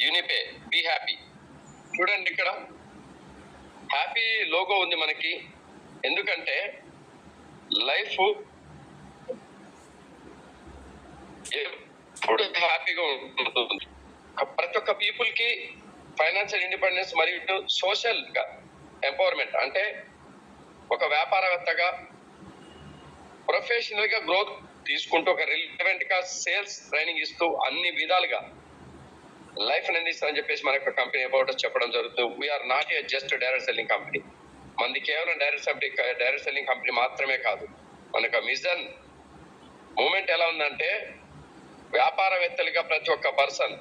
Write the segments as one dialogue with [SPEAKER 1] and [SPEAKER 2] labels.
[SPEAKER 1] యూనిపే be happy. చూడండి ఇక్కడ happy logo ఉంది మనకి. ఎందుకంటే లైఫ్ ఎప్పుడు హ్యాపీగా ఉంటుంది. ప్రతి ఒక్క పీపుల్ కి ఫైనాన్షియల్ ఇండిపెండెన్స్ మరియు సోషల్ గా ఎంపవర్మెంట్, అంటే ఒక వ్యాపారవేత్తగా ప్రొఫెషనల్ గా గ్రోత్ తీసుకుంటూ ఒక రిలవెంట్ గా సేల్స్ ట్రైనింగ్ ఇస్తూ అన్ని విధాలుగా లైఫ్ అందిస్తామని చెప్పేసి మన యొక్క కంపెనీ అబౌట్ చెప్పడం జరుగుతుంది. We are not a just direct selling company. మనది కేవలం డైరెక్ట్ సెల్లింగ్ కంపెనీ మాత్రమే కాదు. మనకు మిషన్ మూమెంట్ ఎలా ఉందంటే వ్యాపారవేత్తలుగా ప్రతి ఒక్క పర్సన్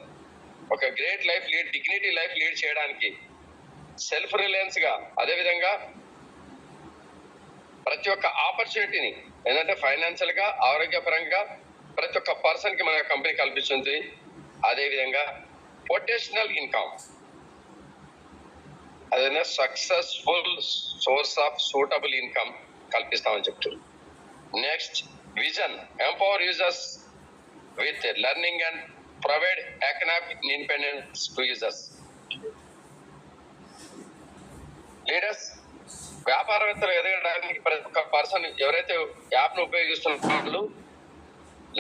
[SPEAKER 1] ఒక great life lead, dignity life lead చేయడానికి సెల్ఫ్ రిలయన్స్ గా, అదేవిధంగా ప్రతి ఒక్క ఆపర్చునిటీని ఏంటంటే ఫైనాన్షియల్ గా, ఆరోగ్యపరంగా ప్రతి ఒక్క పర్సన్ కి మన కంపెనీ కల్పిస్తుంది. అదేవిధంగా పొటెన్షియల్ ఇన్కమ్, అదేవిధంగా successful source of suitable income కల్పిస్తామని చెప్తుంది. Next vision, empower users with learning and provide economic independence to users. Leaders వ్యాపారవేత్తలు ఎదగడానికి ప్రతి ఒక్క పర్సన్ ఎవరైతే యాప్ ను ఉపయోగిస్తున్న వాళ్ళు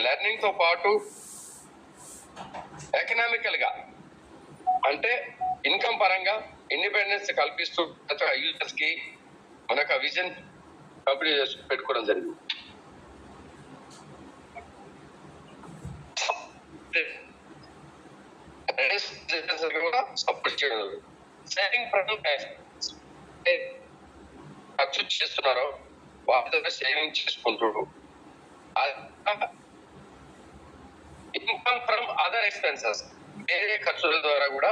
[SPEAKER 1] లెర్నింగ్ తో పాటు ఎకనామికల్ గా, అంటే ఇన్కమ్ పరంగా ఇండిపెండెన్స్ కల్పిస్తూ ప్రతి ఒక్క యూజర్స్ కి మన యొక్క విజన్ కంపెనీ పెట్టుకోవడం జరిగింది. సపోర్ట్ చేయడం, సేవింగ్ ఖర్చు చేస్తున్నారో వాటి ద్వారా సేవింగ్ చేసుకుంటూ ఇన్కమ్ ఫ్రమ్ అదర్ ఎక్స్పెన్సెస్, వేరే ఖర్చుల ద్వారా కూడా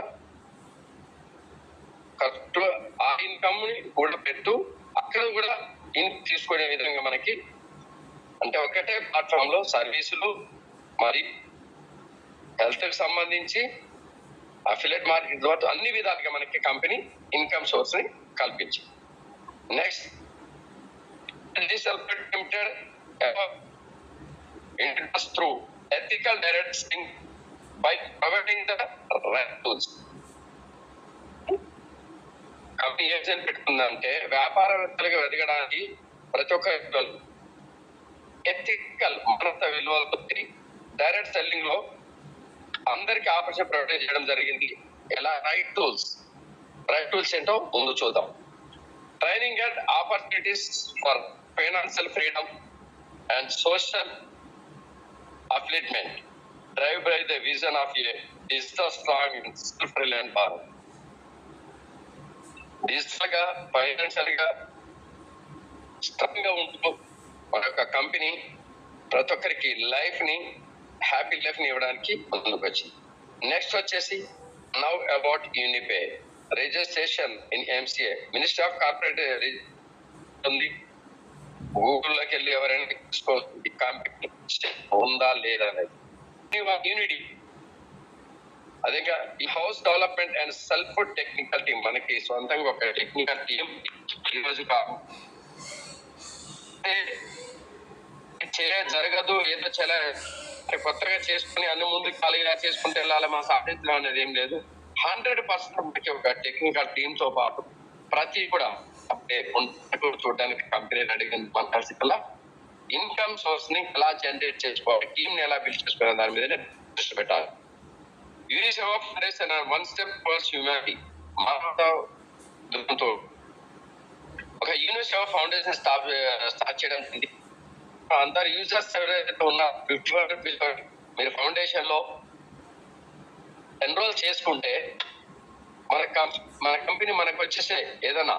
[SPEAKER 1] ఖర్చు ఆ ఇన్కమ్ ని కూడా పెట్టు అక్కడ కూడా తీసుకునే విధంగా మనకి, అంటే ఒకటే ప్లాట్ఫామ్ లో సర్వీసులు మరి హెల్త్ కి సంబంధించి అఫిలియేట్ మార్కెట్ ద్వారా అన్ని విధాలుగా మనకి కంపెనీ ఇన్కమ్ సోర్స్ ని కల్పించింది. Next limited through ethical direct selling by providing the right tools. Company ఏం పెట్టుకుందంటే వ్యాపారవేత్తలుగా ఎదగడానికి ప్రతి ఒక్క ఎథికల్ మానవత విలువలకు డైరెక్ట్ సెల్లింగ్ లో అందరికి ఆపర్చునిటీ ప్రొవైడ్ చేయడం జరిగింది. ఎలా? రైట్ టూల్స్ ఏంటో ముందు చూద్దాం. Training and opportunities for financial freedom and social upliftment drive by the vision of a digital strong and self reliant Bharat. Digital గా, ఫైనాన్షియల్ గా స్ట్రాంగ్ గా ఉంటూ మన యొక్క కంపెనీ ప్రతి ఒక్కరికి లైఫ్ ని, హ్యాపీ లైఫ్ ని ఇవ్వడానికి ముందుకు వచ్చింది. నెక్స్ట్ వచ్చేసి now about Unipay registration in MCA, ministry of corporate ఉంది. గూగుల్లోకి వెళ్ళి ఎవరైనా కంపెనీ ఉందా లేదా అనేది. యూనిటీ, అదే ఈ house development and self technical team, మనకి సొంతంగా ఒక టెక్నికల్ టీం ఈరోజు కాదు జరగదు, ఏదో చాలా కొత్తగా చేసుకుని అన్ని ముందు ఖాళీగా చేసుకుంటే వెళ్ళాలి మా సాధించడం అనేది ఏం లేదు. 100% ఒక టెక్నికల్ టీమ్ తో పాటు ప్రతి కూడా చూడడానికి కంపెనీ అడిగింది. మన ఇన్కమ్ సోర్స్ ని ఎలా జనరేట్ చేసుకోవాలి, టీమ్ ని ఎలా బిల్డ్ చేసుకోవాలి దాని మీదనే దృష్టి పెట్టాలి. Uniseva foundation one step towards humanity, మానవతో ఒక యూనిసేవ ఫౌండేషన్ స్టార్ట్ చేయడం జరిగింది. అందరు యూజర్స్ ఎవరైతే ఉన్నారు మీరు ఫౌండేషన్ లో ఎన్రోల్ చేసుకుంటే మన కంపెనీ మనకు వచ్చేసే ఏదైనా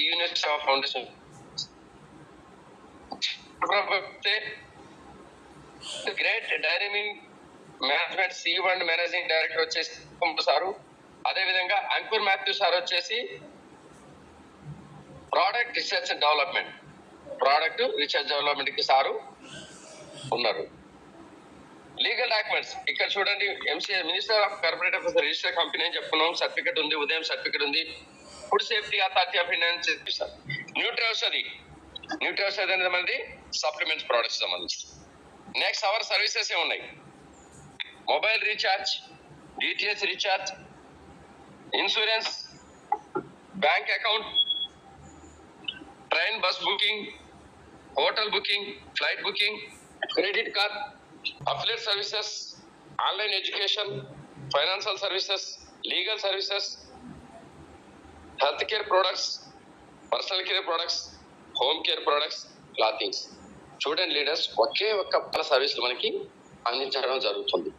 [SPEAKER 1] Uniseva foundation great dairy management CEO and managing director వచ్చేసి సారు, అదేవిధంగా అంకుర్ మాథ్యూ సార్ వచ్చేసి ప్రోడక్ట్ రీసెర్చ్ డెవలప్మెంట్ కి సారు ఉన్నారు. లీగల్ డాక్యుమెంట్స్ ఇక్కడ చూడండి, MCA minister of corporate affairs register company అని చెప్పుకున్నాం. సర్టిఫికేట్ ఉంది, ఉదయం సర్టిఫికేట్ ఉంది. Food safety authority of India చేస్తారు. న్యూట్రిషరీ అనేది మనది సప్లిమెంట్స్ ప్రొడక్ట్స్ సంబంధించి. నెక్స్ట్ అవర్ సర్వీసెస్ ఉన్నాయి. Mobile mobile recharge, DTH recharge, insurance, bank account, train bus booking, hotel booking, flight booking, credit card, affiliate services, online education, financial services, legal services, health care products, personal care products, home care products, clothings. చూడండి leaders, ఒకే ఒక్క సర్వీసులు మనకి అందించడం జరుగుతుంది.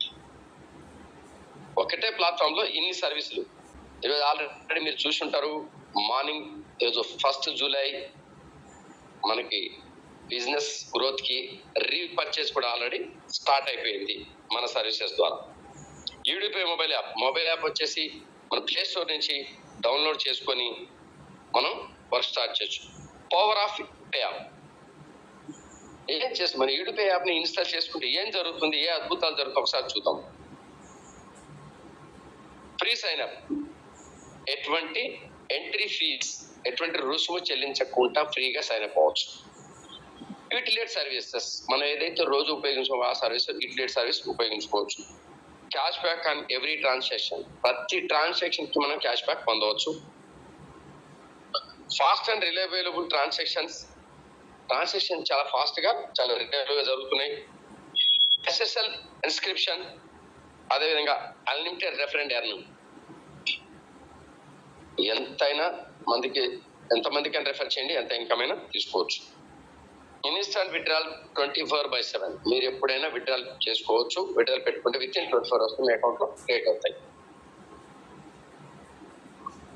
[SPEAKER 1] ఒకటే platform లో ఇన్ని సర్వీసులు. ఈరోజు ఆల్రెడీ మీరు చూసి ఉంటారు, మార్నింగ్ ఈరోజు 1 జూలై మనకి బిజినెస్ గ్రోత్ కి రీపర్చేస్ కూడా ఆల్రెడీ స్టార్ట్ అయిపోయింది మన సర్వీసెస్ ద్వారా. యూడిపే మొబైల్ యాప్ వచ్చేసి మన ప్లే స్టోర్ నుంచి డౌన్లోడ్ చేసుకొని మనం వర్క్ స్టార్ట్ చేయొచ్చు. పవర్ ఆఫ్ పే యాప్ ఏం చేస్తుంది, మన యూడిపే యాప్ ని ఇన్స్టాల్ చేసుకుంటే ఏం జరుగుతుంది, ఏ అద్భుతాలు జరుగుతాయి ఒకసారి చూద్దాం. ఫ్రీ సైన్ అప్, ఎటువంటి ఎంట్రీ ఫీజ్, ఎటువంటి రుసుము చెల్లించకుండా ఫ్రీగా సైన్ అప్ అవ్వచ్చు. యూటిలిటీ సర్వీసెస్, మనం ఏదైతే రోజు ఉపయోగించుకో ఆ సర్వీస్ యూటిలిటీ సర్వీస్ ఉపయోగించుకోవచ్చు. Cash back on every transaction, ప్రతి ట్రాన్సాక్షన్ కి మనం క్యాష్ బ్యాక్ పొందవచ్చు. ఫాస్ట్ అండ్ రిలయబుల్ ట్రాన్సాక్షన్ చాలా ఫాస్ట్ గా, చాలా రిలయబుల్ గా జరుగుతున్నాయి. ఎస్ఎస్ఎల్ ఇన్స్క్రిప్షన్, అదేవిధంగా అన్లిమిటెడ్ రెఫరెండ్ ఎర్నింగ్, ఎంతమందికి రెఫర్ చేయండి, ఎంత ఇన్కమ్ అయినా తీసుకోవచ్చు. ఇన్స్టాంట్ విత్డ్రాల్ 24/7, మీరు ఎప్పుడైనా విత్డ్రాల్ చేసుకోవచ్చు. విత్డ్రాల్ పెట్టుకుంటే with in 24 hours me account లో క్రియేట్ అవుతాయి.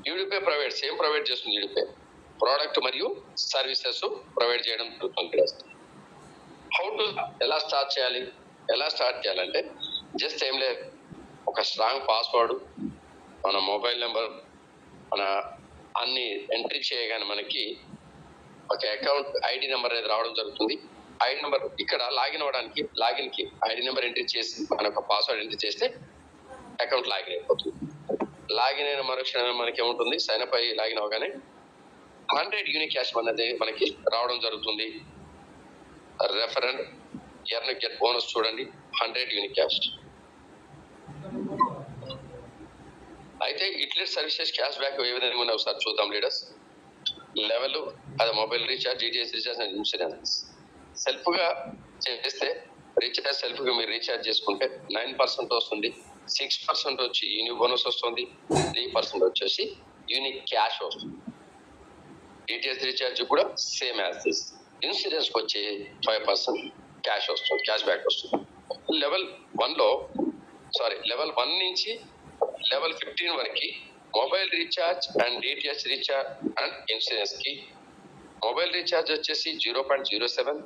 [SPEAKER 1] యూడిపే ప్రొవైడ్ చేస్తుంది. యూడిపే ప్రోడక్ట్ మరియు సర్వీసెస్ ప్రొవైడ్ చేయడం జరుగుతుంది. హౌ టు ఎలా స్టార్ట్ చేయాలంటే జస్ట్ ఏం లేదు, ఒక స్ట్రాంగ్ పాస్వర్డ్, మన మొబైల్ నెంబర్, మన అన్ని ఎంట్రీ చేయగానే మనకి ఒక అకౌంట్ ఐడి నెంబర్ అనేది రావడం జరుగుతుంది. ఐడి నెంబర్ ఇక్కడ లాగిన్ కి ఐడి నెంబర్ ఎంట్రీ చేసి మన ఒక పాస్వర్డ్ ఎంట్రీ చేస్తే అకౌంట్ లాగిన్ అయిపోతుంది. లాగిన్ అయిన మరుక్షణమే మనకి ఏముంటుంది, సైన్ అప్ అయ్యి లాగిన్ అవగానే 100 యూనిక్ క్యాష్ అనేది మనకి రావడం జరుగుతుంది. రెఫరెండ్ ఎర్న్ గెట్ బోనస్ చూడండి, 100 యూనిక్ క్యాష్. అయితే యూటిలిటీ సర్వీసెస్ క్యాష్ బ్యాక్ ఏ విధంగా ఉన్నాయి ఒకసారి చూద్దాం లీడర్స్. లెవెల్ అది mobile recharge, DTH recharge and insurance. Self గా చేస్తే సెల్ఫ్ గా మీరు రీఛార్జ్ చేసుకుంటే 9% వస్తుంది, 6% వచ్చి యూనిక్ బోనస్ వస్తుంది, 3% వచ్చేసి యూనిక్ క్యాష్ వస్తుంది. డిటిహెచ్ రీఛార్జ్ కూడా సేమ్ యాజ్ దిస్. ఇన్సూరెన్స్ కి వచ్చి 5% క్యాష్ వస్తుంది, క్యాష్ బ్యాక్ వస్తుంది. లెవెల్ 1 నుంచి లెవెల్ 15 వరకు mobile recharge and DTH recharge and insurance కి మొబైల్ రీఛార్జ్ వచ్చేసి 0.07,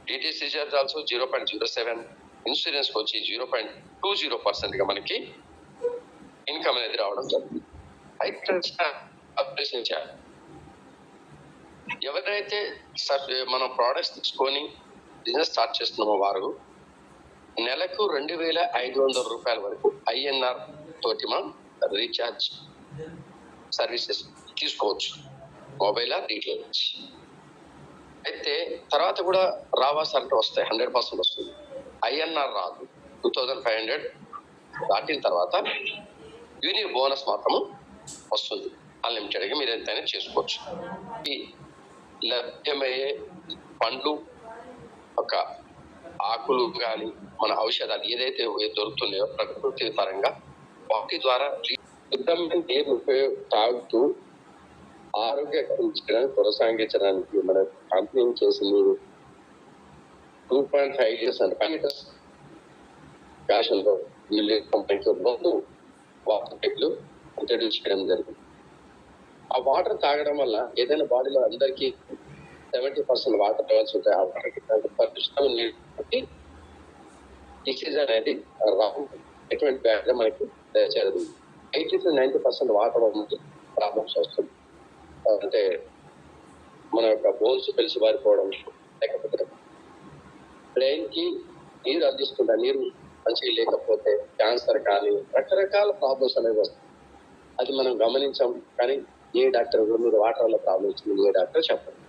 [SPEAKER 1] డిటిహెచ్ రీఛార్జ్ ఆల్సో 0.07, ఇన్సూరెన్స్ కి వచ్చి 0.20% గా మనకి ఇన్కమ్ అనేది రావడం జరుగుతుంది. ఎవరైతే మనం ప్రోడక్ట్స్ తీసుకొని బిజినెస్ స్టార్ట్ చేస్తున్నామో వారు నెలకు 2,500 రూపాయల వరకు INR తోటి మనం రీఛార్జ్ సర్వీసెస్ తీసుకోవచ్చు, మొబైల్ రీఛార్జ్. అయితే తర్వాత కూడా రావాస్ అంటే వస్తాయి, 100% వస్తుంది. INR రాదు, 2,500 దాటిన తర్వాత యూనిక్ బోనస్ మాత్రము వస్తుంది. అన్లిమిటెడ్ గా మీరు ఎంతైనా చేసుకోవచ్చు. ఈ లభ్యమయ్యే పండ్లు, ఒక ఆకులు కానీ మన ఔషధాలు ఏదైతే దొరుకుతున్నాయో ప్రకృతి పరంగా వాటి ద్వారా తాగుతూ ఆరోగ్య కొనసాగించడానికి మన కంపెనీ చేసింది 2.5 years అండ్ ఫ్యాషన్ లో కంపెనీతో వాటర్ టెక్లు ఇంట్రడ్యూస్ చేయడం జరిగింది. ఆ వాటర్ తాగడం వల్ల ఏదైనా బాడీలో అందరికీ 70% వాటర్ లెవెల్స్ ఉంటాయి. ఆ వాటర్ పరిశుభ్రమైన నీరు డిసీజ్ అనేది రావు, ఎటువంటి వ్యాధి మనకి చేరదు. 80 to 90% వాటర్ మనకి ప్రాబ్లమ్స్ వస్తుంది. అంటే మన యొక్క బోన్స్ కలిసి వారిపోవడం, లేకపోతే బ్రెయిన్ కి నీరు అందిస్తుంటే నీరు మంచిగా లేకపోతే క్యాన్సర్ కానీ రకరకాల ప్రాబ్లమ్స్ అనేవి వస్తాయి. అది మనం గమనించాం, కానీ ఏ డాక్టర్ మీరు వాటర్ వల్ల ప్రాబ్లం వచ్చింది ఏ డాక్టర్ చెప్పండి,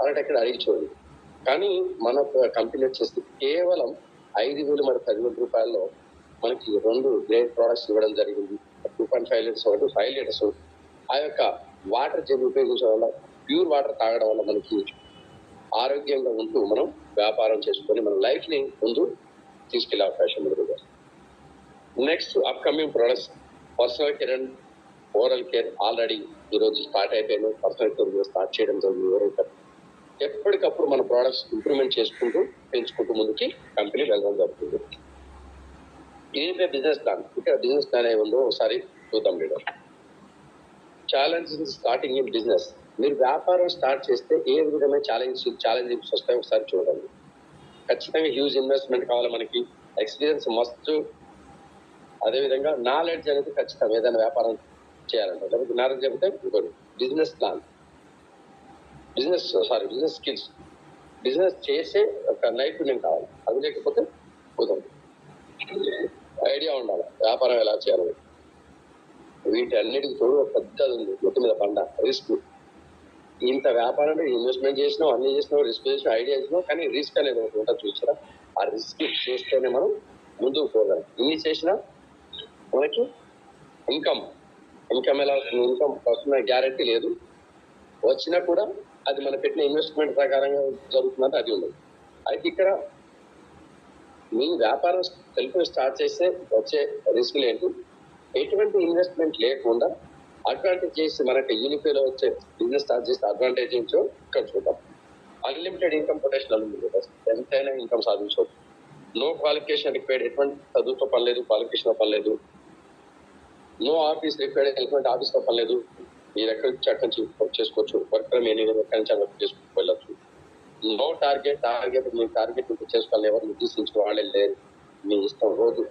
[SPEAKER 1] అలాంటి అక్కడ అడిగి చూడండి. కానీ మన కంపెనీ వచ్చేసి కేవలం
[SPEAKER 2] 5,000 మరి 10,000 రూపాయల్లో మనకి 2 గ్రేట్ ప్రోడక్ట్స్ ఇవ్వడం జరిగింది. 2.5 లీటర్స్ ఒకటి 5 లీటర్స్. ఆ యొక్క వాటర్ జెల్ ఉపయోగించడం వల్ల, ప్యూర్ వాటర్ తాగడం వల్ల మనకి ఆరోగ్యంగా ఉంటూ మనం వ్యాపారం చేసుకొని మన లైఫ్ ని ముందు తీసుకెళ్లే అవకాశం ఉంది. Next upcoming products personal care and oral care already ఈరోజు స్టార్ట్ అయిపోయాను. పర్సనల్ కేర్ స్టార్ట్ చేయడం జరిగింది. ఓరల్ కేర్ ఎప్పటికప్పుడు మన ప్రోడక్ట్స్ ఇంప్రూవ్మెంట్ చేసుకుంటూ పెంచుకుంటూ ముందుకి కంపెనీ వెళ్ళడం జరుగుతుంది. ఇదే బిజినెస్ ప్లాన్. ఇక్కడ బిజినెస్ ప్లాన్ ఏమి ఉందో ఒకసారి చూద్దాం. Leader challenges starting in business. మీరు వ్యాపారం స్టార్ట్ చేస్తే ఏ విధమైన ఛాలెంజెస్ వస్తాయో ఒకసారి చూడండి. ఖచ్చితంగా హ్యూజ్ ఇన్వెస్ట్మెంట్ కావాలి మనకి, ఎక్స్పీరియన్స్ మస్ట్, అదేవిధంగా నాలెడ్జ్ అనేది ఖచ్చితంగా ఏదైనా వ్యాపారం చేయాలంటే. లేకపోతే నాలెడ్జ్ చెబితే ఇంకోటి business plan, business skills, business చేసే ఒక నైపుణ్యం కావాలి. అది లేకపోతే కుదరదు. ఐడియా ఉండాలి వ్యాపారం ఎలా చేయాలి. వీటన్నిటికి తోడు ఒక పెద్దది ఉంది, మొత్తం మీద బండ రిస్క్. ఇంత వ్యాపారం ఇన్వెస్ట్మెంట్ చేసినావు, అన్ని చేసినావు, రిస్క్ చేసినావు, ఐడియా చేసినావు, కానీ రిస్క్ అనేది ఒకటి ఉంటుంది చూసారా. ఆ రిస్క్ చేస్తేనే మనం ముందుకు పోగలం. ఇన్ని చేసినా మనకి ఇన్కమ్ ఎలా వస్తుంది, ఇన్కమ్ వస్తున్న గ్యారెంటీ లేదు. వచ్చినా కూడా అది మనం పెట్టిన ఇన్వెస్ట్మెంట్ ప్రకారంగా జరుగుతుందంటే అది ఉండదు. అయితే ఇక్కడ మీ వ్యాపారం సెల్ఫ్ స్టార్ట్ చేస్తే వచ్చే రిస్క్లు ఏంటి, ఎటువంటి ఇన్వెస్ట్మెంట్ లేకుండా అడ్వాంటేజ్ చేసి మనకి యూనిపీలో వచ్చే బిజినెస్ స్టార్ట్ చేస్తే అడ్వాంటేజ్ ఏంటో ఇక్కడ చూద్దాం. అన్లిమిటెడ్ ఇన్కమ్ పొటెన్షియల్ ఉంది. ఎంతైనా ఇన్కమ్ సాధించవచ్చు. No qualification required. ఎటువంటి చదువుతో పని లేదు, క్వాలిఫికేషన్ పని లేదు. No office required. ఎటువంటి ఆఫీస్తో పని లేదు. మీరు ఎక్కడి నుంచి అక్కడి నుంచి వర్క్ చేసుకోవచ్చు. వర్క్ ఫ్రమ్ ఎనీవేర్ ఎక్కడి నుంచి వర్క్ చేసుకుని వెళ్ళచ్చు. No target. మీ టార్గెట్ చేసుకోవాలి. ఎవరు నిర్దేశించిన వాళ్ళే లేరు. మీ ఇష్టం. రోజు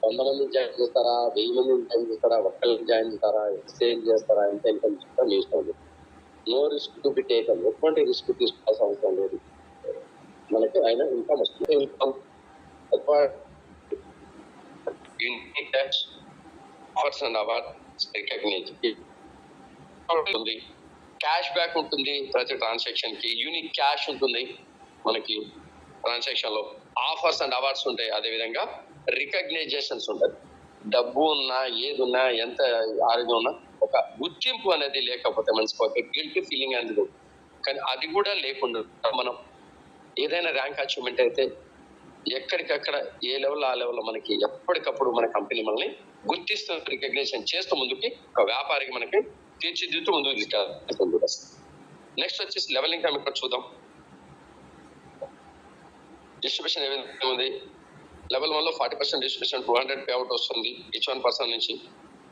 [SPEAKER 2] 100 మంది జాయిన్ చేస్తారా, 1000 మంది జాయిన్ చేస్తారా, ఒక్కరిని జాయిన్ చేస్తారా, సేల్ చేస్తారా, ఎంత ఇన్కమ్ చేస్తారా మీ ఇష్టం. No risk to be taken. ఎటువంటి రిస్క్ తీసుకోవాల్సిన అవసరం లేదు. మనకి అయినా ఇన్కమ్ వస్తుంది. ఇన్కమ్ ఉంటుంది, క్యాష్ బ్యాక్ ఉంటుంది, ప్రతి ట్రాన్సాక్షన్ కి యూనిక్ క్యాష్ ఉంటుంది మనకి. ట్రాన్సాక్షన్ లో ఆఫర్స్ అండ్ అవార్డ్స్ ఉంటాయి. అదేవిధంగా రికగ్నైజేషన్స్ ఉంటాయి. డబ్బు ఉన్నా, ఏది ఉన్నా, ఎంత ఆరోగ్యం ఉన్నా, ఒక గుర్తింపు అనేది లేకపోతే మనసుకు ఒక గిల్టీ ఫీలింగ్ అనేది, కానీ అది కూడా లేకుండా మనం ఏదైనా ర్యాంక్ అచీవ్మెంట్ అయితే ఎక్కడికక్కడ ఏ లెవెల్ ఆ లెవెల్లో మనకి ఎప్పటికప్పుడు మన కంపెనీ మనల్ని గుర్తిస్తూ రికగ్నేషన్ చేస్తూ ముందుకి ఒక వ్యాపారికి మనకి తీర్చిదిద్దుతూ ముందుకు తీసుకెళ్తుంది. నెక్స్ట్ వచ్చేసి లెవెల్ ఇన్కమ్. ఇక్కడ చూద్దాం డిస్ట్రిబ్యూషన్ ఏ విధంగా ఉంది. లెవెల్ 1లో 40% డిస్ట్రిబ్యూషన్ 200 పే అవుట్ వస్తుంది ఈచ్ 1% నుంచి.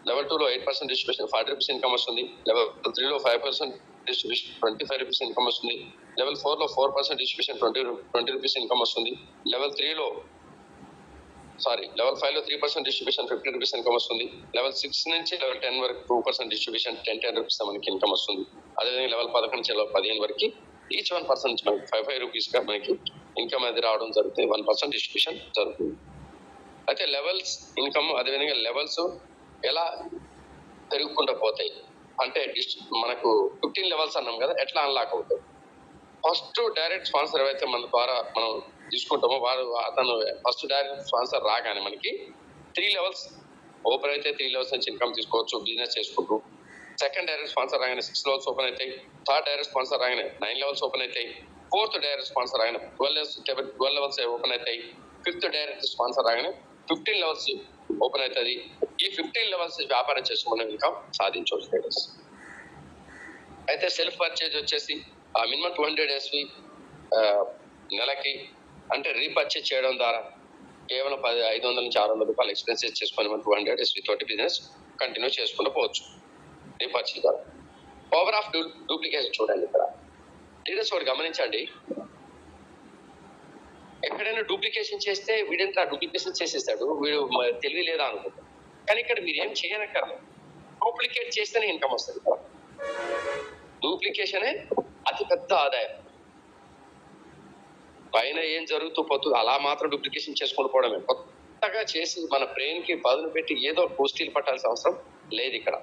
[SPEAKER 2] లెవెల్ 2లో 8% డిస్ట్రిబ్యూషన్ 40 రూపీస్ ఇన్కమ్ వస్తుంది. లెవెల్ 3లో 5% డిస్ట్రిబ్యూషన్ 25 రూపీస్ ఇన్కమ్ వస్తుంది. లెవెల్ 4లో 4% డిస్ట్రిబ్యూషన్ 20 రూపీస్ ఇన్కమ్ వస్తుంది. లెవెల్ 5లో 3% డిస్ట్రిబ్యూషన్ 50 రూపీస్ ఇన్కమ్ వస్తుంది. లెవెల్ 6 నుంచి లెవెల్ 10 వరకు 2% డిస్ట్రిబ్యూషన్ 10 రూపీస్ మనకి ఇన్కమ్ వస్తుంది. అదేవిధంగా లెవెల్ 11 నుంచి లెవెల్ 15 వరకు ఈచ్ 1% నుంచి మనకి 5 రూపీస్ గా మనకి ఇన్కమ్ అనేది రావడం జరుగుతుంది. 1% డిస్ట్రిబ్యూషన్ జరుగుతుంది. అయితే లెవెల్స్ ఇన్కమ్, అదేవిధంగా లెవెల్స్ ఎలా పెరుగుకుంటూ పోతాయి అంటే మనకు 15 లెవెల్స్ అన్నాం కదా, ఎట్లా అన్లాక్ అవుతాయి. ఫస్ట్ డైరెక్ట్ స్పాన్సర్ ఏవైతే మన ద్వారా మనం తీసుకుంటామో అతను ఫస్ట్ డైరెక్ట్ స్పాన్సర్ రాగానే మనకి 3 లెవెల్స్ ఓపెన్ అయితే 3 లెవెల్స్ నుంచి ఇన్కమ్ తీసుకోవచ్చు బిజినెస్ చేసుకుంటూ. సెకండ్ డైరెక్ట్ స్పాన్సర్ రాగానే 6 లెవెల్స్ ఓపెన్ అవుతాయి. థర్డ్ డైరెక్ట్ స్పాన్సర్ రాగానే 9 లెవెల్స్ ఓపెన్ అవుతాయి. ఫోర్త్ డైరెక్ట్ స్పాన్సర్ రాగానే 12 లెవెల్స్ ఓపెన్ అవుతాయి. ఫిఫ్త్ డైరెక్ట్ స్పాన్సర్ రాగానే 15 లెవెల్స్ ఓపెన్ అవుతుంది. ఈ 15 లెవెల్స్ వ్యాపారం చేసి మనం ఇన్కమ్ సాధించవచ్చు. అయితే సెల్ఫ్ పర్చేజ్ వచ్చేసి మినిమం 200 ఎస్వి నెలకి అంటే రీపర్చేజ్ చేయడం ద్వారా కేవలం 500 నుంచి 600 రూపాయలు ఎక్స్పెన్సెస్ చేసుకొని మనం 200 ఎస్వి తోటి బిజినెస్ కంటిన్యూ చేసుకుంటూ పోవచ్చు రీపర్చేజ్ ద్వారా. పవర్ ఆఫ్ డూప్లికేషన్ చూడండి. ఇక్కడ లీడర్స్ ఒకటి గమనించండి, ఎక్కడైనా డూప్లికేషన్ చేస్తే వీడంతా డూప్లికేషన్ చేసేస్తాడు, వీడు తెలివి లేదా అనుకుంటాడు. కానీ ఇక్కడ మీరు ఏం చేయనక్కర్లేదు, డూప్లికేట్ చేస్తేనే ఇన్కమ్ వస్తుంది. డూప్లికేషనే అతి పెద్ద ఆదాయం. పైన ఏం జరుగుతూ పోతుంది అలా మాత్రం డూప్లికేషన్ చేసుకొని పోవడమే. కొత్తగా చేసి మన బ్రెయిన్ కి పదును పెట్టి ఏదో పోస్టీలు పట్టాల్సిన అవసరం లేదు ఇక్కడ.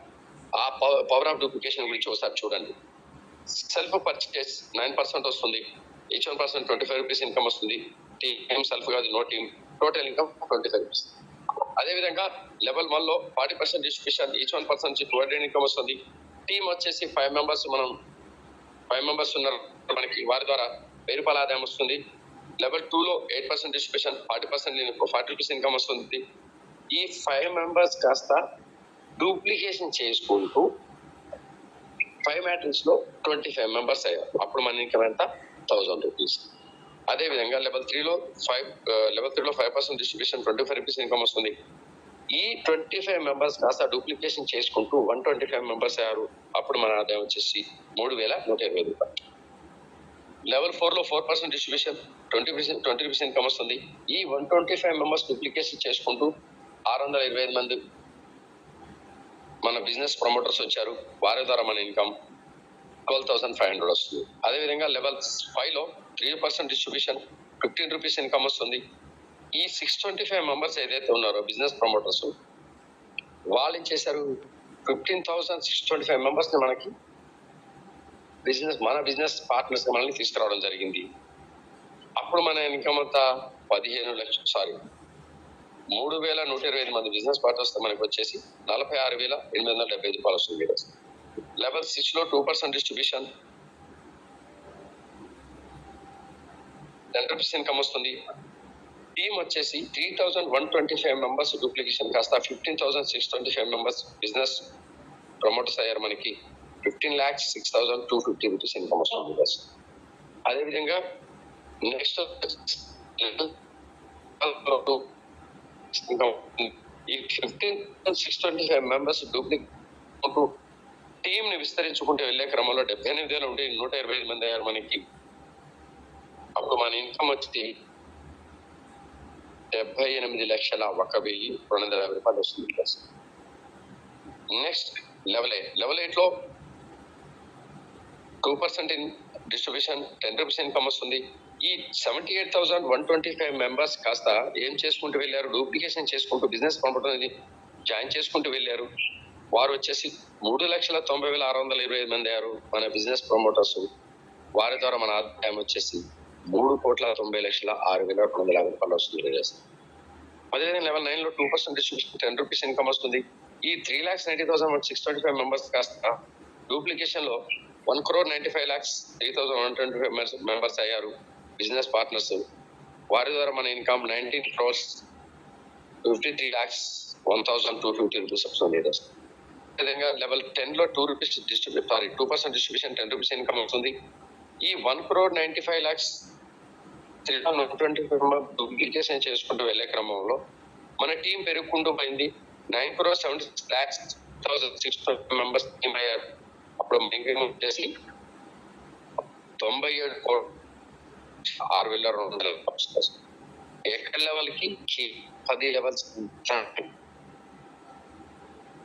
[SPEAKER 2] ఆ పవర్ ఆఫ్ డూప్లికేషన్ గురించి ఒకసారి చూడండి. సెల్ఫ్ పర్చేస్ 9% వస్తుంది. ఈచ్ 1% 25 రూపీస్ ఇన్కమ్ వస్తుంది. టీమ్ సెల్ఫ్ కాదు, నో టీమ్
[SPEAKER 1] టోటల్ ఇన్కమ్ 25%. అదేవిధంగా లెవెల్ 1 లో 40% డిస్ట్రిబ్యూషన్, ఈచ్ 1% నుంచి 200 ఇన్కమ్ వస్తుంది. టీమ్ వచ్చేసి 5 మెంబర్స్ ఉన్నారు మనకి, వారి ద్వారా 1000 రూపాయల ఆదాయం వస్తుంది. లెవెల్ 2 లో 8% డిస్ట్రిబ్యూషన్, 40 రూపీస్ ఇన్కమ్ వస్తుంది. ఈ 5 మెంబర్స్ కాస్త డూప్లికేషన్ చేసుకుంటూ 5 మ్యాట్రిక్స్ లో 25 మెంబర్స్ అయ్యారు. అప్పుడు మన ఇన్కమ్ ఎంత? 1000 రూపీస్. అదే విధంగా లెవెల్ 3 లో 5% డిస్ట్రిబ్యూషన్, 25 రూపీస్ ఇన్కమ్ వస్తుంది. ఈ 25 మెంబర్స్ కాస్త డూప్లికేషన్ చేసుకుంటూ 125 మెంబర్స్ అయ్యారు. అప్పుడు మన ఆదాయం వచ్చేసి 3120 రూపాయలు. లెవెల్ 4 లో 4% డిస్ట్రిబ్యూషన్, 20 రూపీస్ ఇన్కమ్ వస్తుంది. ఈ 125 మెంబర్స్ డూప్లికేషన్ చేసుకుంటూ 625 మంది మన బిజినెస్ ప్రమోటర్స్ వచ్చారు. వారి ద్వారా మన ఇన్కమ్ 12,500 వస్తుంది. అదేవిధంగా లెవెల్ 5 లో 3% డిస్ట్రిబ్యూషన్, 15 రూపీస్ ఇన్కమ్ వస్తుంది. ఈ 625 మెంబర్స్ ఏదైతే ఉన్నారో బిజినెస్ ప్రమోటర్స్, వాళ్ళు ఏం చేశారు? 15,625 మెంబర్స్ ని మనకి మన బిజినెస్ పార్ట్నర్స్ మనల్ని తీసుకురావడం జరిగింది. అప్పుడు మన ఇన్కమ్ అంతా 3,125 మంది బిజినెస్ పార్ట్నర్స్ మనకి వచ్చేసి 46,875 రూపాయలు వస్తుంది. లెవెల్ 6 లో 2% డిస్ట్రిబ్యూషన్, 10 రూపీస్ ఇన్కమ్ వస్తుంది. టీమ్ వచ్చేసి 3,125 మెంబర్స్ డూప్లికేషన్ కాస్త 15,625 మెంబర్స్ బిజినెస్ ప్రమోటర్స్ అయ్యారు. మనకి 15,06,250 రూపీస్ ఇన్కమ్ వస్తుంది. అదేవిధంగా నెక్స్ట్ ఈ 15,625 మెంబర్స్ డూప్లికేట్ టీమ్ ని విస్తరించుకుంటూ వెళ్లే క్రమంలో 78,000 ఉండి 125 మంది అయ్యారు మనకి. అప్పుడు మన ఇన్కమ్ వచ్చి 78,01,250 రూపాయలు వస్తుంది. నెక్స్ట్ లెవెల్ 8 లో 2% ఇన్ డిస్ట్రిబ్యూషన్, 10 రూపీస్ ఇన్కమ్ వస్తుంది. ఈ 78,125 మెంబర్స్ కాస్త ఏం చేసుకుంటూ వెళ్ళారు? డూప్లికేషన్ చేసుకుంటూ బిజినెస్ ప్రమోటర్ జాయిన్ చేసుకుంటూ వెళ్ళారు. వారు వచ్చేసి 3,90,625 మంది అయ్యారు మన బిజినెస్ ప్రమోటర్స్. వారి ద్వారా మన ఆదాయం వచ్చేసి 3,90,06,250 రూపాయలు వస్తుంది. అదేవిధంగా లెవెల్ 9 లో 2% డిస్ట్రిబ్యూషన్, 10 రూపీస్ ఇన్కమ్ వస్తుంది. ఈ 3,90,625 మెంబర్స్ కాస్త డూప్లికేషన్ లో 1,95,03,125 మెంబర్స్ అయ్యారు బిజినెస్ పార్ట్నర్స్. వారి ద్వారా మన ఇన్కమ్ 19,53,01,250 రూపీస్ వస్తుంది. అదేవిధంగా లెవెల్ 10 లో 2% డిస్ట్రిబ్యూషన్, 10 రూపీస్ ఇన్కమ్ వస్తుంది. ఈ 1,95,03,125 డూప్లికేషన్ చేసుకుంటూ వెళ్లే క్రమంలో మన టీం పెరుగుకుంటూ పోయింది. 9,76,620 మెంబర్స్ టీం అయ్యారు. అప్పుడు ఇన్కమ్ వచ్చేసి 97,6,200. ఎక్కడ లెవెల్ కి 10 లెవెల్స్,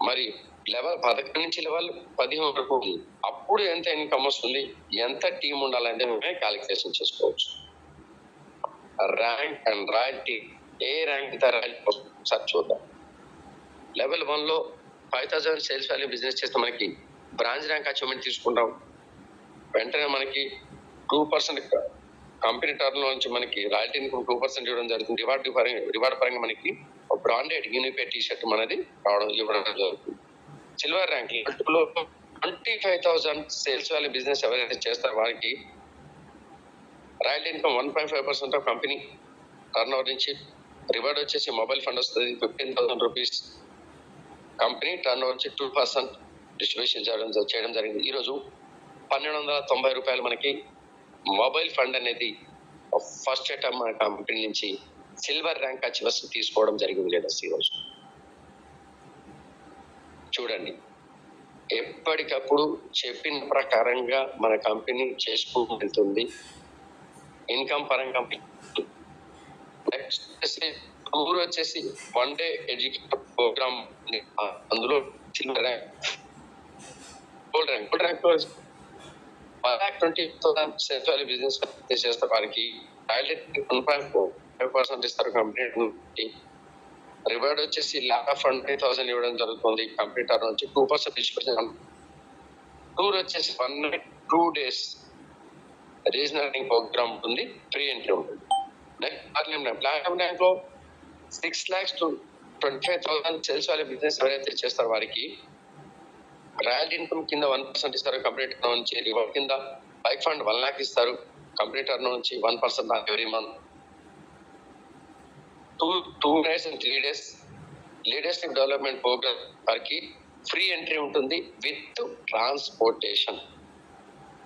[SPEAKER 1] మరి లెవెల్ 11 నుంచి లెవెల్ 10 వరకు అప్పుడు ఎంత ఇన్కమ్ వస్తుంది, ఎంత టీం ఉండాలంటే మేమే క్యాలిక్యులేషన్ చేసుకోవచ్చు. Rank and royalty, A rank sir చూద్దాం. లెవెల్ 1 లో 5,000 సేల్స్ వాల్యూ బిజినెస్ చేస్తే మనకి బ్రాంచ్ ర్యాంక్ అచీవ్మెంట్ తీసుకుంటాం. వెంటనే మనకి 2% కంపెనీ టర్న్ నుంచి మనకి రాయల్టీ ఇన్కమ్ 2% ఇవ్వడం జరుగుతుంది. రివార్డ్ పరంగా మనకి బ్రాండెడ్ యూనిపే టీ-షర్ట్ మనది ఇవ్వడం జరుగుతుంది. సిల్వర్ ర్యాంక్ లో 25,000 సేల్స్ వాల్యూ బిజినెస్ ఎవరైతే చేస్తారో వారికి royalty income 1.5% of company turn over నుంచి. రివార్డ్ వచ్చేసి మొబైల్ ఫండ్ వస్తుంది 15,000 రూపీస్. కంపెనీ టర్న్ ఓవర్ నుంచి 2% డిస్ట్రిబ్యూషన్ చేయడం జరిగింది. ఈరోజు 1,290 రూపాయలు మనకి మొబైల్ ఫండ్ అనేది ఫస్ట్ ఐటమ్ మన కంపెనీ నుంచి సిల్వర్ ర్యాంక్ అచీవర్స్ తీసుకోవడం జరిగింది లేదా ఈరోజు. చూడండి, ఎప్పటికప్పుడు చెప్పిన ప్రకారంగా మన కంపెనీ చేసుకుంటూ వెళ్తుంది. ఇన్కమ్ పరంగా ఊరు వచ్చేసి 1 డే ఎడ్యుకేషన్ ప్రోగ్రామ్, అందులో silver rank, gold rank 1,20,000 sales value business చేస్తే వారికి 1.5% ఇస్తారు కంపెనీ. రివార్డ్ వచ్చేసి ల్యాక్ ఆఫ్ 100,000 ఇవ్వడం జరుగుతుంది. కంపెనీ టర్న్ నుంచి 2% డిస్ట్రిబ్యూషన్. టూర్ వచ్చేసి 1 night 2 days రీజనల్ ప్రోగ్రామ్ ఉంటుంది, ఫ్రీ ఎంట్రీ ఉంటుంది. నెక్స్ట్ ప్లాటినం ర్యాంక్ లో
[SPEAKER 2] 6 lakhs to 25,000 sales value business ఎవరైతే చేస్తారో వారికి రాయల్టీ ఇన్కమ్ కింద 1% ఇస్తారు కంపెనీ టర్న్ నుంచి. రివార్డ్ కింద బైక్ ఫండ్ 1 lakh ఇస్తారు కంపెనీ టర్న్ నుంచి 1% every month. 2 days and 3 days leadership development programme వారికి ఫ్రీ ఎంట్రీ ఉంటుంది విత్ ట్రాన్స్పోర్టేషన్.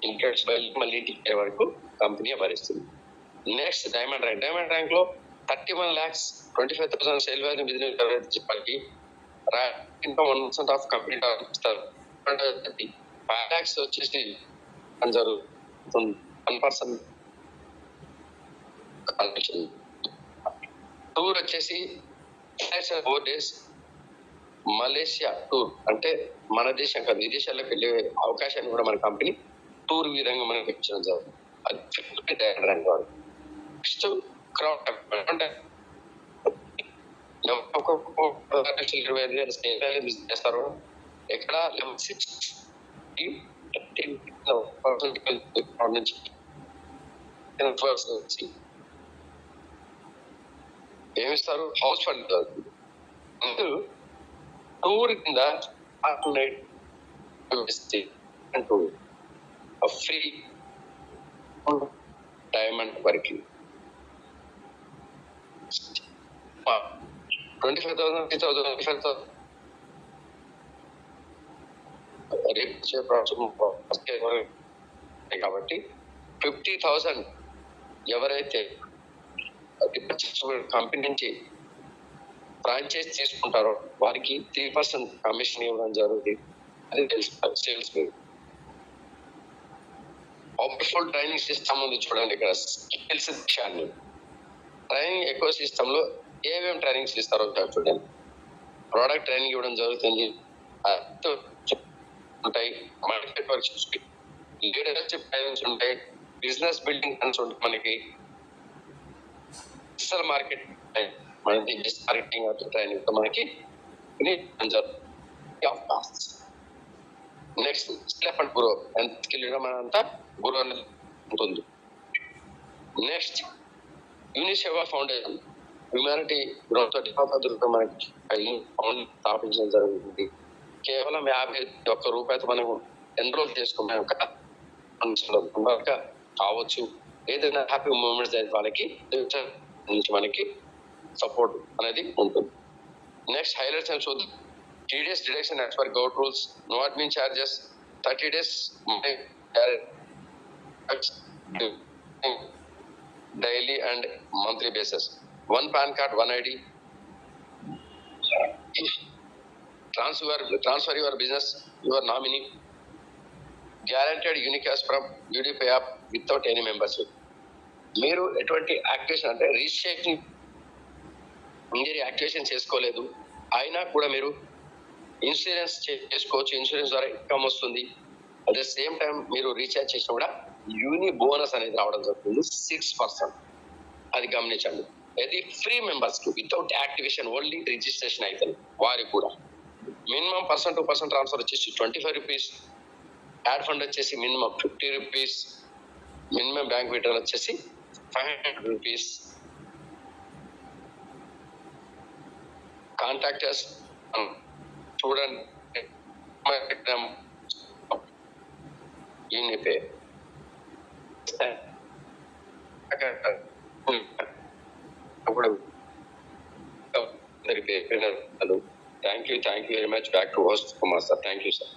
[SPEAKER 2] ఇన్కేస్ మళ్ళీ ఇంటికి వరకు కంపెనీ భరిస్తుంది. Next diamond rank. Diamond rank లో 31 lakhs 25,000 సేల్ వాల్యూ బిజినెస్ వారికి ఇన్కమ్ 1% ఆఫ్ కంపెనీ ఇస్తారు. 5 lakhs వచ్చేసి జరుగుతుంది 1% టూర్ వచ్చేసి 4 days మలేషియా టూర్, అంటే మన దేశం కాదు విదేశాలకు వెళ్ళే అవకాశాన్ని కూడా మన కంపెనీ టూర్ విధంగా మనకి ఇచ్చడం జరుగుతుంది. అది డైమండ్ ర్యాంక్ వారు. నెక్స్ట్ క్రౌడ్ అంటే 25,000 చేస్తారు. ఎక్కడ నుంచి ఏమిస్తారు హౌస్ ఫండ్ టూర్ కింద ఫ్రీ డైమండ్ వరకు 25,000 3,000 కాబట్టి 50,000 ఎవరైతే కంపెనీ నుంచి ఫ్రాంచైజ్ తీసుకుంటారో వారికి 3% కమిషన్ ఇవ్వడం జరుగుతుంది. అది తెలుసుకోవాలి సేల్స్ మీద. పవర్ఫుల్ ట్రైనింగ్ సిస్టమ్ ఉంది చూడండి ఇక్కడ. స్కిల్స్ విషయాన్ని ట్రైనింగ్ ఎకో సిస్టమ్ లో ఏమేమి ట్రైనింగ్స్ ఇస్తారో చూడండి. ప్రోడక్ట్ ట్రైనింగ్ ఇవ్వడం జరుగుతుంది, ఉంటాయి మార్కెట్ వర్క్షాప్స్, లీడర్షిప్ ట్రైనింగ్స్ ఉంటాయి, బిజినెస్ బిల్డింగ్ ఉంటాయి, మనకి డిజిటల్ మార్కెట్ మనకి మార్కెటింగ్ ట్రైనింగ్ మనకి నెక్స్ట్ స్టెప్ అండ్ గ్రో ఎంత స్కిల్ మనంతా గ్రో అనేది ఉంటుంది. నెక్స్ట్ యూనిసేవా ఫౌండేషన్ హ్యూమానిటీ గ్రోత్ మనకి స్థాపించడం జరుగుతుంది. కేవలం 51 రూపాయలతో మనం ఎన్రోల్ చేసుకున్నాం కదా కావచ్చు. ఏదైనా హ్యాపీ మూమెంట్స్ అయితే వాళ్ళకి నుంచి మనకి సపోర్ట్ అనేది ఉంటుంది. నెక్స్ట్ హైలైట్స్ అని చూద్దాం. 3 days deduction as per government rules, no admin charges, 30 days daily and monthly basis, 1 PAN card 1 ID, transfer your business your nominee, guaranteed unique cash from UDP app without any membership. మీరు ఎటువంటి activation అంటే registration injury activation చేసుకోలేదు అయినా కూడా మీరు insurance చేసుకోవచ్చు. Insurance ద్వారా income వస్తుంది. అట్ ద సేమ్ టైం మీరు రీఛార్జ్ చేసినా కూడా యూని బోనస్ అనేది రావడం జరుగుతుంది 6%. అది గమనించండి. ఇది ఫ్రీ మెంబర్స్ కి వితౌట్ యాక్టివేషన్ ఓన్లీ రిజిస్ట్రేషన్ అవుతుంది వారికి కూడా. మినిమం % to % ట్రాన్స్ఫర్ వచ్చేసి 25 రూపీస్, యాడ్ ఫండ్ వచ్చేసి minimum 50 rupees, minimum bank withdrawal వచ్చేసి 500 రూపీస్. కాంటాక్టర్స్ చూడండి Unipay thank you very much. Back to host Kumar sir. Thank you sir.